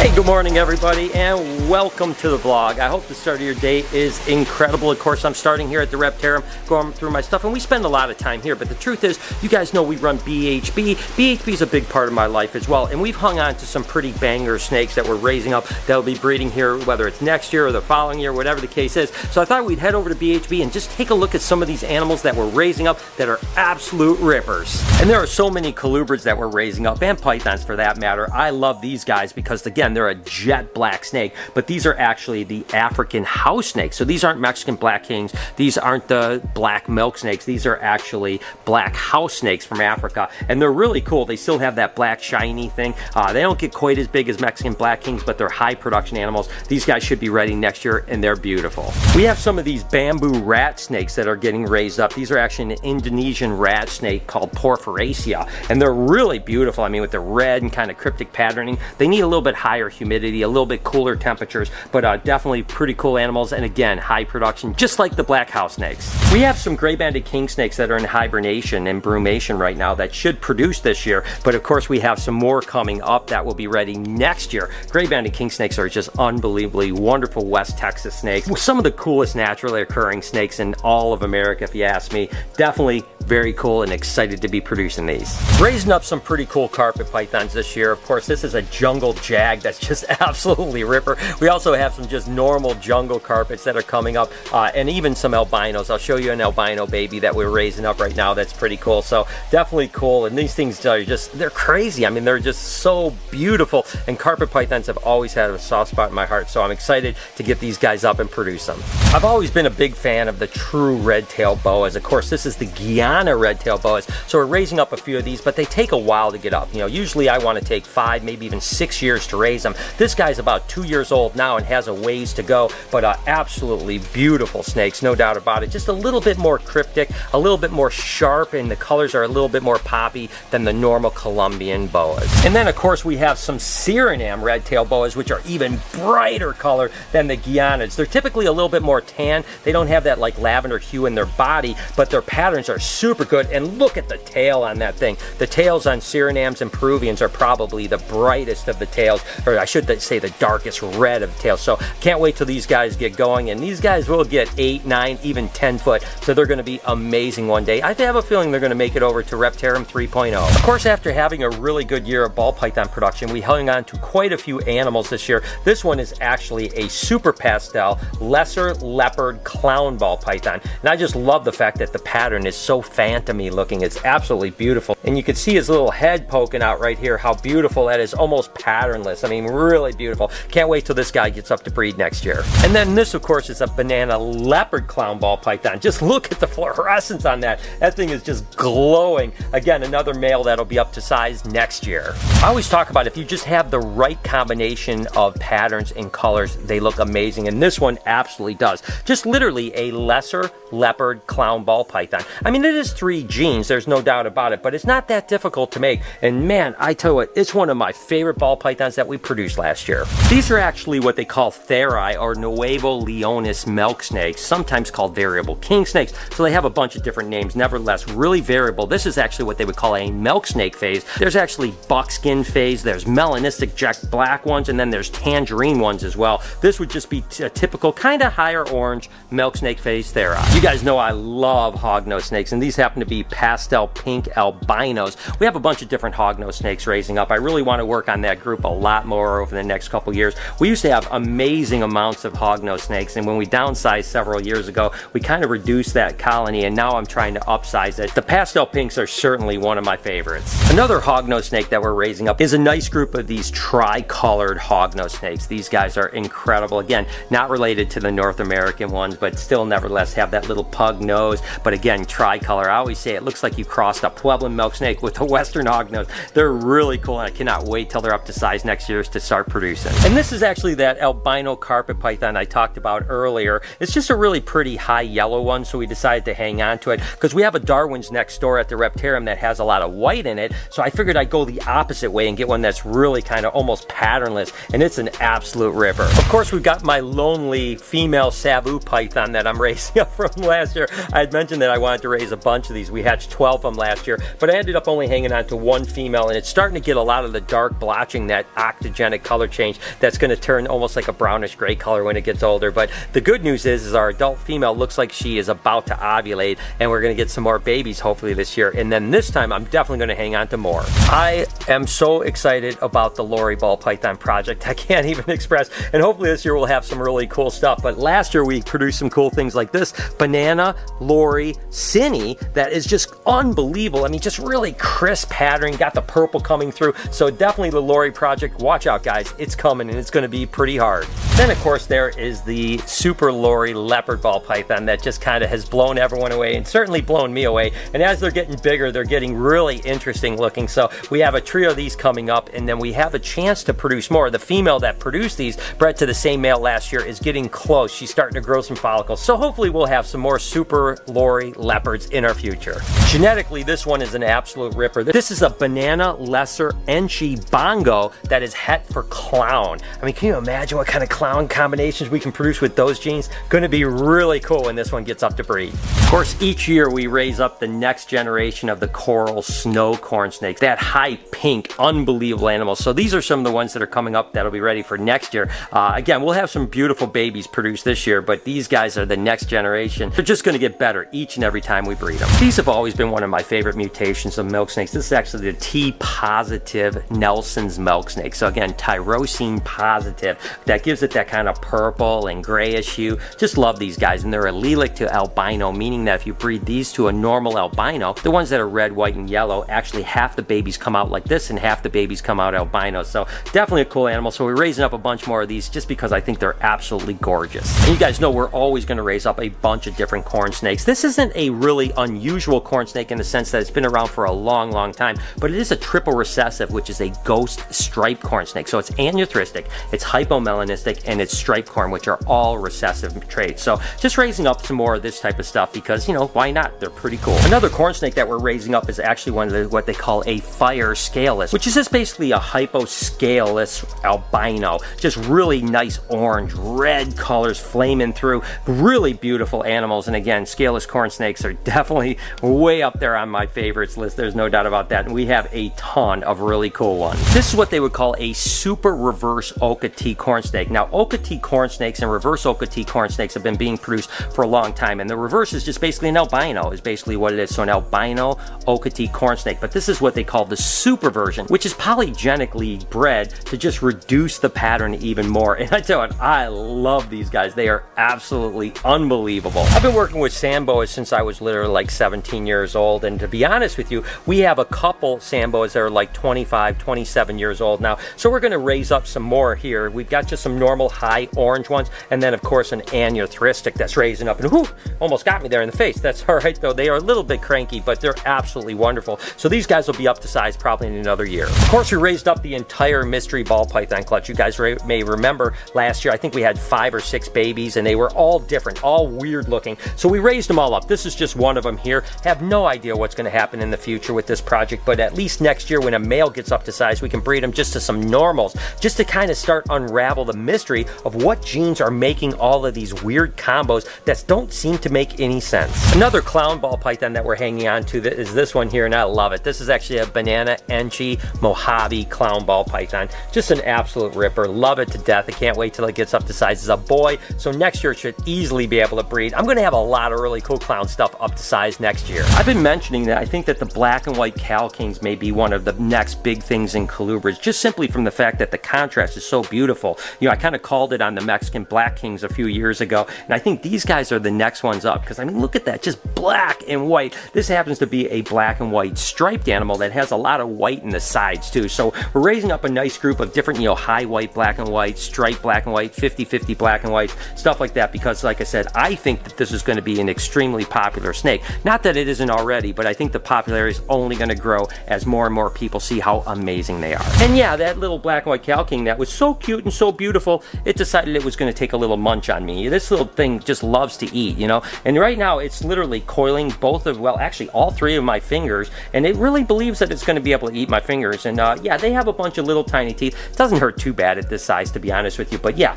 Hey, good morning everybody, and welcome to the vlog. I hope the start of your day is incredible. Of course, I'm starting here at the Reptarium, going through my stuff, and we spend a lot of time here, but the truth is, you guys know we run BHB. BHB is a big part of my life as well, and we've hung on to some pretty banger snakes that we're raising up that will be breeding here, whether it's next year or the following year, whatever the case is. So I thought we'd head over to BHB and just take a look at some of these animals that we're raising up that are absolute rippers. And there are so many colubrids that we're raising up, and pythons for that matter. I love these guys because, again, they're a jet black snake, but these are actually the African house snakes. So these aren't Mexican black kings, these aren't the black milk snakes, these are actually black house snakes from Africa, and they're really cool. They still have that black shiny thing. They don't get quite as big as Mexican black kings, but they're high production animals. These guys should be ready next year, and they're beautiful. We have some of these bamboo rat snakes that are getting raised up. These are actually an Indonesian rat snake called Porphyracea, and they're really beautiful. I mean, with the red and kind of cryptic patterning. They need a little bit higher humidity, a little bit cooler temperatures, but definitely pretty cool animals, and again, high production, just like the black house snakes. We have some gray-banded king snakes that are in hibernation and brumation right now that should produce this year, but of course we have some more coming up that will be ready next year. Gray-banded king snakes are just unbelievably wonderful West Texas snakes. Some of the coolest naturally occurring snakes in all of America, if you ask me. Definitely very cool and excited to be producing these. Raising up some pretty cool carpet pythons this year. Of course, this is a jungle jag that's just absolutely ripper. We also have some just normal jungle carpets that are coming up, and even some albinos. I'll show you an albino baby that we're raising up right now that's pretty cool. So definitely cool, and these things are just, they're crazy. I mean, they're just so beautiful, and carpet pythons have always had a soft spot in my heart, so I'm excited to get these guys up and produce them. I've always been a big fan of the true red-tailed boas. Of course, this is the Guyana red-tailed boas, so we're raising up a few of these, but they take a while to get up. You know, usually I want to take 5, maybe even 6 years to raise them. This guy's about 2 years old now and has a ways to go, but absolutely beautiful snakes, no doubt about it. Just a little bit more cryptic, a little bit more sharp, and the colors are a little bit more poppy than the normal Colombian boas. And then of course we have some Suriname red-tailed boas, which are even brighter color than the Guianas. They're typically a little bit more tan. They don't have that like lavender hue in their body, but their patterns are super good, and look at the tail on that thing. The tails on Surinames and Peruvians are probably the brightest of the tails, or I should say the darkest red of the tails. So can't wait till these guys get going, and these guys will get 8, 9, even 10 foot, so they're going to be amazing one day. I have a feeling they're going to make it over to Reptarium 3.0. Of course, after having a really good year of ball python production, we hung on to quite a few animals this year. This one is actually a super pastel lesser leopard clown ball python, and I just love the fact that the pattern is so phantomy looking. It's absolutely beautiful, and you can see his little head poking out right here, how beautiful that is, almost patternless. I mean, really beautiful. Can't wait till this guy gets up to breed next year. And then this, of course, is a banana leopard clown ball python. Just look at the fluorescence on that. That thing is just glowing. Again, another male that'll be up to size next year. I always talk about if you just have the right combination of patterns and colors, they look amazing, and this one absolutely does. Just literally a lesser leopard clown ball python. I mean, it is 3 genes, there's no doubt about it, but it's not that difficult to make, and man, I tell you what, it's one of my favorite ball pythons that we produced last year. These are actually what they call theri, or Nuevo Leonis milk snakes, sometimes called variable king snakes, so they have a bunch of different names, nevertheless really variable. This is actually what they would call a milk snake phase. There's actually buckskin phase, there's melanistic jet black ones, and then there's tangerine ones as well. This would just be a typical kind of higher orange milk snake phase theri. You guys know I love hognose snakes, and these happen to be pastel pink albinos. We have a bunch of different hognose snakes raising up. I really want to work on that group a lot more over the next couple years. We used to have amazing amounts of hognose snakes, and when we downsized several years ago, we kind of reduced that colony, and now I'm trying to upsize it. The pastel pinks are certainly one of my favorites. Another hognose snake that we're raising up is a nice group of these tri-colored hognose snakes. These guys are incredible. Again, not related to the North American ones, but still nevertheless have that little pug nose, but again, tricolor. I always say it looks like you crossed a Pueblan milk snake with a Western hognose. They're really cool, and I cannot wait till they're up to size next year to start producing. And this is actually that albino carpet python I talked about earlier. It's just a really pretty high yellow one, so we decided to hang on to it because we have a Darwin's next door at the Reptarium that has a lot of white in it, so I figured I'd go the opposite way and get one that's really kind of almost patternless, and it's an absolute ripper. Of course, we've got my lonely female Savu python that I'm raising up from last year. I had mentioned that I wanted to raise a bunch of these. We hatched 12 of them last year, but I ended up only hanging on to one female, and it's starting to get a lot of the dark blotching that octogen polygenic color change that's going to turn almost like a brownish gray color when it gets older. But the good news is our adult female looks like she is about to ovulate, and we're going to get some more babies hopefully this year. And then this time I'm definitely going to hang on to more. I am so excited about the Lori ball python project. I can't even express. And hopefully this year we'll have some really cool stuff. But last year we produced some cool things like this banana Lori Cine that is just unbelievable. I mean, just really crisp pattern. Got the purple coming through. So definitely the Lori project. Watch out, guys. It's coming and it's going to be pretty hard. Then of course there is the Super Lori leopard ball python that just kind of has blown everyone away and certainly blown me away. And as they're getting bigger, they're getting really interesting looking. So we have a trio of these coming up, and then we have a chance to produce more. The female that produced these, bred to the same male last year, is getting close. She's starting to grow some follicles. So hopefully we'll have some more Super Lori leopards in our future. Genetically, this one is an absolute ripper. This is a banana lesser Enchi bongo that is het for clown. I mean, can you imagine what kind of clown combinations we can produce with those genes? Going to be really cool when this one gets up to breed. Of course, each year we raise up the next generation of the coral snow corn snakes. That high pink, unbelievable animals. So these are some of the ones that are coming up that'll be ready for next year. Again, we'll have some beautiful babies produced this year, but these guys are the next generation. They're just going to get better each and every time we breed them. These have always been one of my favorite mutations of milk snakes. This is actually the T-positive Nelson's milk snake. So again, tyrosine positive. That gives it that kind of purple and grayish hue. Just love these guys, and they're allelic to albino, meaning that if you breed these to a normal albino, the ones that are red, white, and yellow, actually half the babies come out like this and half the babies come out albino. So definitely a cool animal. So we're raising up a bunch more of these just because I think they're absolutely gorgeous. And you guys know we're always going to raise up a bunch of different corn snakes. This isn't a really unusual corn snake in the sense that it's been around for a long time, but it is a triple recessive, which is a ghost striped corn snake. So it's anuthristic, it's hypomelanistic, and it's striped corn, which are all recessive traits. So just raising up some more of this type of stuff because, you know, why not? They're pretty cool. Another corn snake that we're raising up is actually one of what they call a fire scaleless, which is just basically a hyposcaleless albino. Just really nice orange, red colors flaming through. Really beautiful animals. And again, scaleless corn snakes are definitely way up there on my favorites list. There's no doubt about that. And we have a ton of really cool ones. This is what they would call a super reverse Okatee corn snake. Now, Okatee corn snakes and reverse Okatee corn snakes have been being produced for a long time. And the reverse is just basically an albino, is basically what it is. So an albino Okatee corn snake. But this is what they call the super version, which is polygenically bred to just reduce the pattern even more. And I tell you, I love these guys. They are absolutely unbelievable. I've been working with Samboas since I was literally like 17 years old. And to be honest with you, we have a couple Samboas that are like 25, 27 years old now. So we're going to raise up some more here. We've got just some normal high orange ones. And then of course an anuthristic that's raising up. And whoo, almost got me there in the face. That's all right though. They are a little bit cranky, but they're absolutely wonderful. So these guys will be up to size probably in another year. Of course, we raised up the entire mystery ball python clutch. You guys may remember last year, I think we had 5 or 6 babies and they were all different, all weird looking. So we raised them all up. This is just one of them here. Have no idea what's going to happen in the future with this project, but at least next year when a male gets up to size, we can breed them just to some normals, just to kind of start unravel the mystery of what genes are making all of these weird combos that don't seem to make any sense. Another clown ball python that we're hanging on to is this one here, and I love it. This is actually a banana Enchi Mojave clown ball python. Just an absolute ripper. Love it to death. I can't wait till it gets up to size as a boy. So next year it should easily be able to breed. I'm going to have a lot of really cool clown stuff up to size next year. I've been mentioning that I think that the black and white Cal Kings may be one of the next big things in colubrids, just simply from the fact that the contrast is so beautiful. You know, I kind of called it on the Mexican Black Kings a few years ago, and I think these guys are the next ones up because I mean, look at that, just black and white. This happens to be a black and white striped animal that has a lot of white in the sides too. So we're raising up a nice group of different, you know, high white, black and white, striped black and white, 50-50 black and white, stuff like that, because like I said, I think that this is going to be an extremely popular snake. Not that it isn't already, but I think the popularity is only going to grow as more and more people see how amazing they are. And yeah, that little black and white Cal King that was so cute and so beautiful, it decided it was going to take a little munch on me. This little thing just loves to eat, you know, and right now it's literally coiling both of, well, actually all 3 of my fingers, and it really believes that it's going to be able to eat my fingers. And yeah, they have a bunch of little tiny teeth. It doesn't hurt too bad at this size, to be honest with you, but yeah,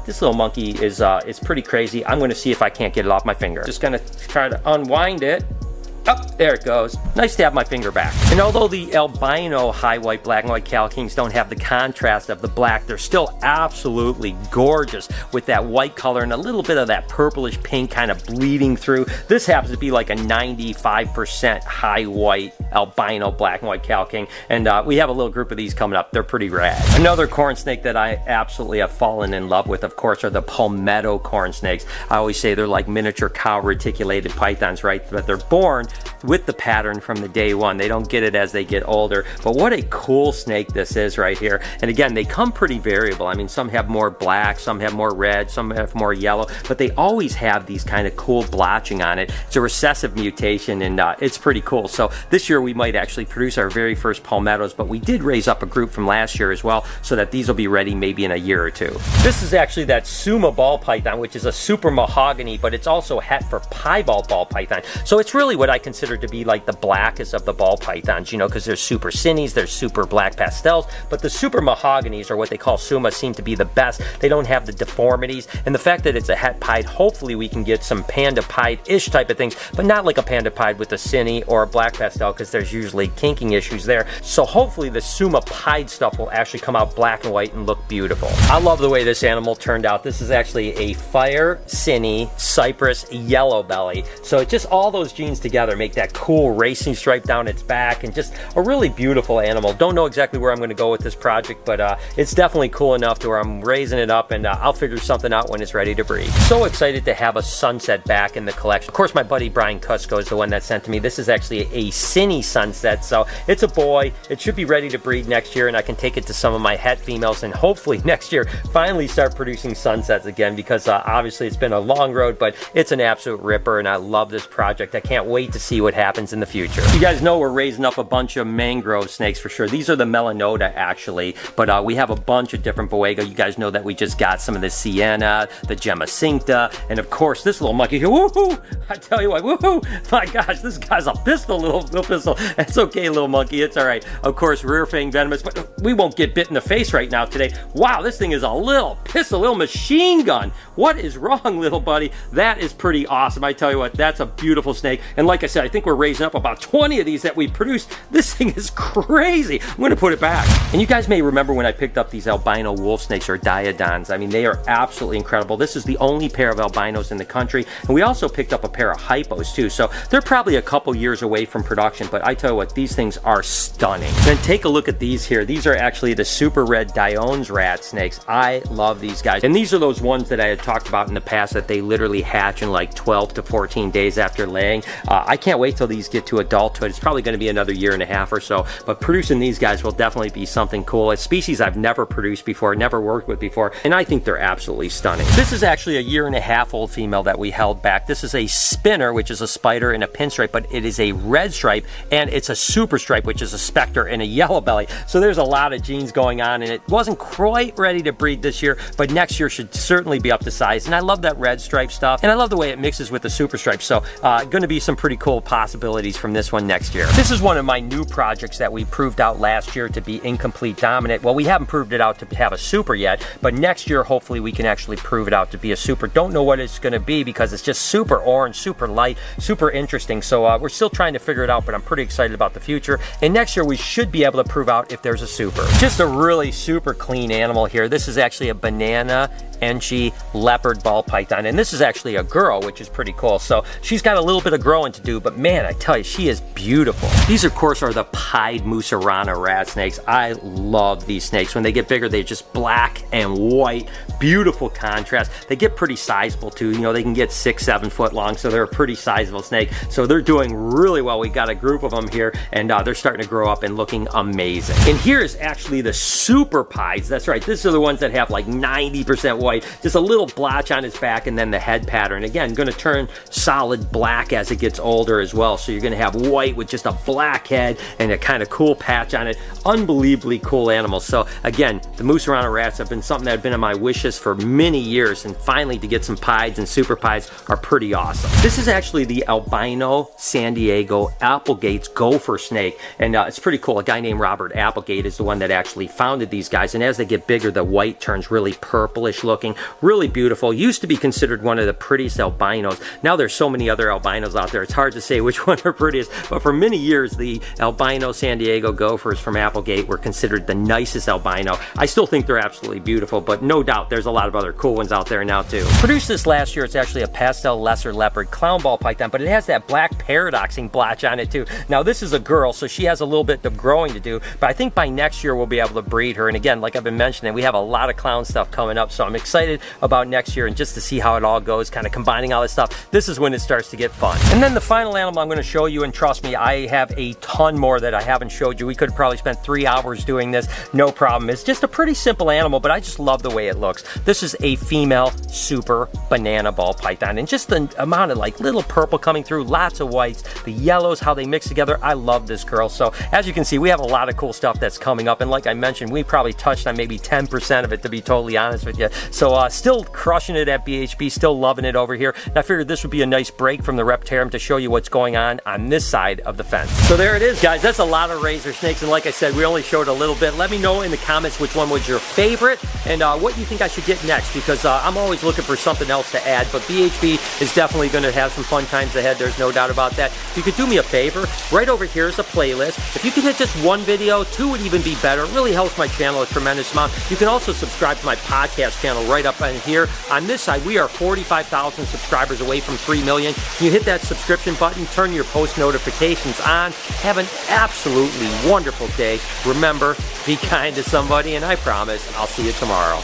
this little monkey is pretty crazy. I'm going to see if I can't get it off my finger. Just going to try to unwind it. Up, there it goes. Nice to have my finger back. And although the albino high white, black and white Calkings don't have the contrast of the black, they're still absolutely gorgeous with that white color and a little bit of that purplish pink kind of bleeding through. This happens to be like a 95% high white albino black and white Calking, and we have a little group of these coming up. They're pretty rad. Another corn snake that I absolutely have fallen in love with, of course, are the palmetto corn snakes. I always say they're like miniature cow reticulated pythons, right? But they're born with the pattern from the day one. They don't get it as they get older. But what a cool snake this is right here. And again, they come pretty variable. I mean, some have more black, some have more red, some have more yellow, but they always have these kind of cool blotching on it. It's a recessive mutation, and it's pretty cool. So this year we might actually produce our very first palmettos, but we did raise up a group from last year as well, so that these will be ready maybe in a year or two. This is actually that Suma ball python, which is a super mahogany, but it's also a het for piebald ball python. So it's really what I consider to be like the blackest of the ball pythons, you know, because there's super cinnies, there's super black pastels, but the super mahoganies, or what they call Suma, seem to be the best. They don't have the deformities, and the fact that it's a het pied, hopefully we can get some panda pied-ish type of things, but not like a panda pied with a cinny or a black pastel, because there's usually kinking issues there. So hopefully the Suma pied stuff will actually come out black and white and look beautiful. I love the way this animal turned out. This is actually a fire cinny cypress yellow belly. So it just, all those genes together make that cool racing stripe down its back, and just a really beautiful animal. Don't know exactly where I'm going to go with this project, but it's definitely cool enough to where I'm raising it up, and I'll figure something out when it's ready to breed. So excited to have a sunset back in the collection. Of course, my buddy Brian Cusco is the one that sent to me. This is actually a cinny sunset, so it's a boy. It should be ready to breed next year, and I can take it to some of my het females, and hopefully next year finally start producing sunsets again, because obviously it's been a long road, but it's an absolute ripper, and I love this project. I can't wait to see what happens in the future. You guys know we're raising up a bunch of mangrove snakes for sure. These are the Melanota actually, but we have a bunch of different Boega. You guys know that we just got some of the Sienna, the Gemma-cincta, and of course this little monkey here. Woohoo! I tell you what, woohoo! My gosh, this guy's a pistol, little pistol. It's okay, little monkey, it's all right. Of course, rear fang venomous, but we won't get bit in the face right now today. Wow, this thing is a little pistol, little machine gun. What is wrong, little buddy? That is pretty awesome. I tell you what, that's a beautiful snake. And like I said, I think we're raising up about 20 of these that we produced. This thing is crazy. I'm gonna put it back. And you guys may remember when I picked up these albino wolf snakes, or diodons. I mean, they are absolutely incredible. This is the only pair of albinos in the country. And we also picked up a pair of hypos too. So they're probably a couple years away from production, but I tell you what, these things are stunning. Then take a look at these here. These are actually the super red Dion's rat snakes. I love these guys. And these are those ones that I had talked about in the past that they literally hatch in like 12 to 14 days after laying. I can't wait till these get to adulthood. It's probably going to be another year and a half or so, but producing these guys will definitely be something cool. A species I've never produced before, never worked with before, and I think they're absolutely stunning. This is actually a year and a half old female that we held back. This is a spinner, which is a spider and a pinstripe, but it is a red stripe, and it's a super stripe, which is a specter and a yellow belly. So there's a lot of genes going on, and it wasn't quite ready to breed this year, but next year should certainly be up to size. And I love that red stripe stuff, and I love the way it mixes with the super stripe. So going to be some pretty cool possibilities from this one next year. This is one of my new projects that we proved out last year to be incomplete dominant. Well, we haven't proved it out to have a super yet, but next year hopefully we can actually prove it out to be a super. Don't know what it's going to be because it's just super orange, super light, super interesting. So we're still trying to figure it out, but I'm pretty excited about the future. And next year we should be able to prove out if there's a super. Just a really super clean animal here. This is actually a banana Enchi leopard ball python, and this is actually a girl, which is pretty cool. So she's got a little bit of growing to do, but man, I tell you, she is beautiful. These of course are the pied Musarana rat snakes. I love these snakes. When they get bigger, they're just black and white, beautiful contrast. They get pretty sizable too. You know, they can get 6-7 foot long, so they're a pretty sizable snake. So they're doing really well. We got a group of them here, and they're starting to grow up and looking amazing. And here is actually the super pieds. That's right, these are the ones that have like 90% white, just a little blotch on its back, and then the head pattern. Again, going to turn solid black as it gets older as well. So you're going to have white with just a black head and a kind of cool patch on it. Unbelievably cool animals. So again, the Musarana rats have been something that have been on my wish list for many years, and finally to get some pieds and super pieds are pretty awesome. This is actually the albino San Diego Applegate's gopher snake, and it's pretty cool. A guy named Robert Applegate is the one that actually founded these guys, and as they get bigger, the white turns really purplish looking, really beautiful. Used to be considered one of the prettiest albinos. Now there's so many other albinos out there, it's hard hard to say which one are prettiest, but for many years, the albino San Diego gophers from Applegate were considered the nicest albino. I still think they're absolutely beautiful, but no doubt there's a lot of other cool ones out there now too. Produced this last year, it's actually a pastel lesser leopard clown ball python, but it has that black paradoxing blotch on it too. Now this is a girl, so she has a little bit of growing to do, but I think by next year we'll be able to breed her. And again, like I've been mentioning, we have a lot of clown stuff coming up, so I'm excited about next year and just to see how it all goes, kind of combining all this stuff. This is when it starts to get fun. And then the final animal I'm going to show you, and trust me, I have a ton more that I haven't showed you. We could have probably spent 3 hours doing this, no problem. It's just a pretty simple animal, but I just love the way it looks. This is a female super banana ball python, and just the amount of like little purple coming through, lots of whites, the yellows, how they mix together. I love this girl. So as you can see, we have a lot of cool stuff that's coming up, and like I mentioned, we probably touched on maybe 10% of it, to be totally honest with you. So still crushing it at BHB, still loving it over here. And I figured this would be a nice break from the Reptarium to show you what's going on this side of the fence. So there it is, guys. That's a lot of razor snakes, and like I said, we only showed a little bit. Let me know in the comments which one was your favorite and what you think I should get next, because I'm always looking for something else to add, but BHB is definitely going to have some fun times ahead. There's no doubt about that. If you could do me a favor, right over here is a playlist. If you could hit just one video, 2 would even be better. It really helps my channel a tremendous amount. You can also subscribe to my podcast channel right up in here. On this side, we are 45,000 subscribers away from 3 million. You hit that subscription button, turn your post notifications on. Have an absolutely wonderful day. Remember, be kind to somebody, and I promise I'll see you tomorrow.